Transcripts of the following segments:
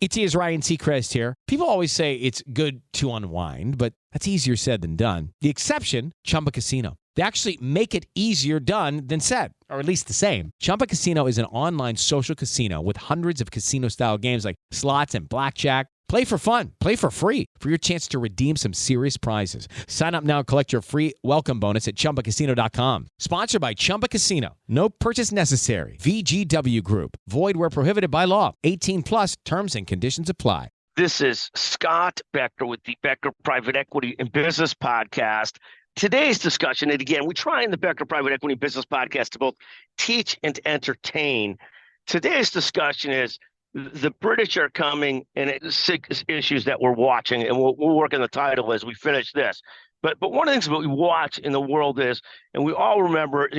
It is Ryan Seacrest here. People always say it's good to unwind, but that's easier said than done. The exception, Chumba Casino. They actually make it easier done than said, or at least the same. Chumba Casino is an online social casino with hundreds of casino-style games like slots and blackjack. Play for fun. Play for free for your chance to redeem some serious prizes. Sign up now and collect your free welcome bonus at ChumbaCasino.com. Sponsored by Chumba Casino. No purchase necessary. VGW Group. Void where prohibited by law. 18 plus terms and conditions apply. This is Scott Becker with the Becker Private Equity and Business Podcast. Today's discussion, and again, we try in the Becker Private Equity and Business Podcast to both teach and entertain. Today's discussion is the British are coming, and it's issues that we're watching, and we'll work on the title as we finish this. But one of the things that we watch in the world is, and we all remember,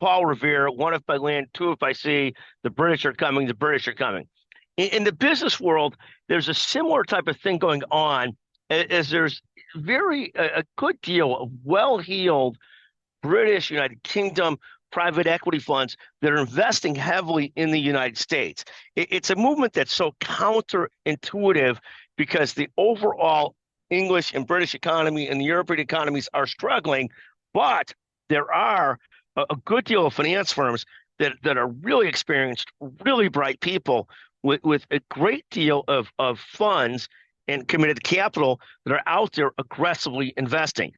Paul Revere, one if by land, two if by sea, the British are coming, the British are coming. In the business world, there's a similar type of thing going on, as there's a good deal of well-heeled British, United Kingdom, private equity funds that are investing heavily in the United States. It's a movement that's so counterintuitive because the overall English and British economy and the European economies are struggling, but there are a good deal of finance firms that are really experienced, really bright people with a great deal of funds and committed capital that are out there aggressively investing.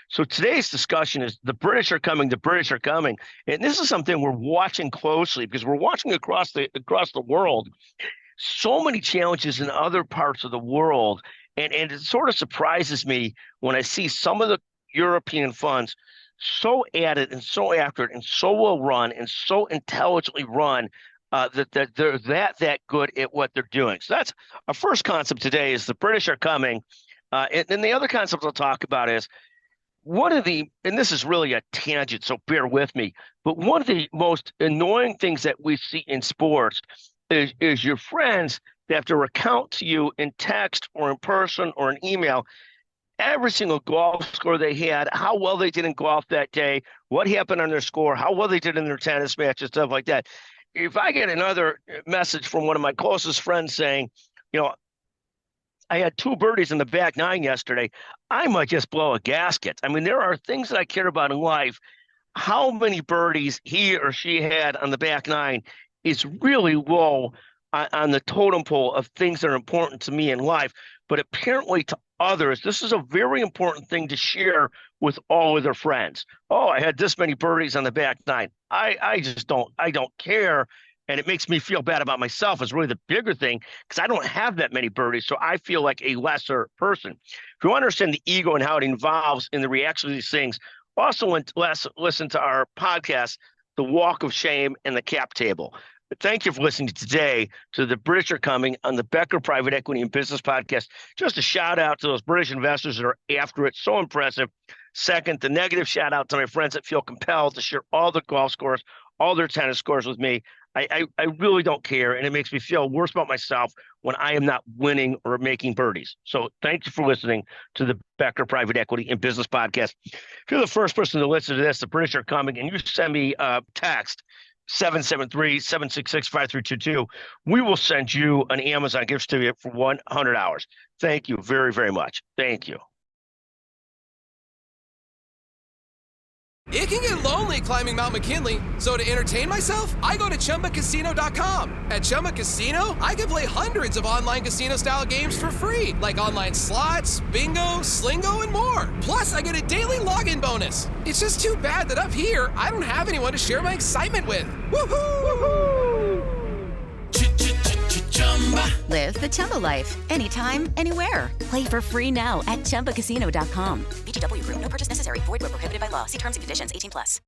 So today's discussion is the British are coming, the British are coming. And this is something we're watching closely because we're watching across the world so many challenges in other parts of the world. And it sort of surprises me when I see some of the European funds so at it and so after it and so well run and so intelligently run that they're that good at what they're doing. So that's our first concept today is the British are coming. And then the other concept I'll talk about is and this is really a tangent, so bear with me, but one of the most annoying things that we see in sports is your friends that have to recount to you in text or in person or an email every single golf score they had, how well they did in golf that day, what happened on their score, how well they did in their tennis match and stuff like that. If I get another message from one of my closest friends saying, I had 2 birdies in the back 9 yesterday, I might just blow a gasket. I mean, there are things that I care about in life. How many birdies he or she had on the back 9 is really low on the totem pole of things that are important to me in life. But apparently to others, this is a very important thing to share with all of their friends. Oh, I had this many birdies on the back 9. I don't care. And it makes me feel bad about myself is really the bigger thing because I don't have that many birdies. So I feel like a lesser person. If you want to understand the ego and how it involves in the reaction to these things, also listen to our podcast, The Walk of Shame and the Cap Table. But thank you for listening today to the British are coming on the Becker Private Equity and Business Podcast. Just a shout out to those British investors that are after it. So impressive. Second, the negative shout out to my friends that feel compelled to share all their golf scores, all their tennis scores with me. I really don't care, and it makes me feel worse about myself when I am not winning or making birdies. So thank you for listening to the Becker Private Equity and Business Podcast. If you're the first person to listen to this, the British are coming, and you send me a text, 773-766-5322, we will send you an Amazon gift certificate for $100. Thank you very, very much. Thank you. It can get lonely climbing Mount McKinley, so to entertain myself, I go to ChumbaCasino.com. At Chumba Casino, I can play hundreds of online casino-style games for free, like online slots, bingo, Slingo, and more. Plus, I get a daily login bonus. It's just too bad that up here, I don't have anyone to share my excitement with. Woohoo! Woohoo! Live the Chumba life. Anytime, anywhere. Play for free now at ChumbaCasino.com. VGW Group. No purchase necessary. Void where prohibited by law. See terms and conditions. 18 plus.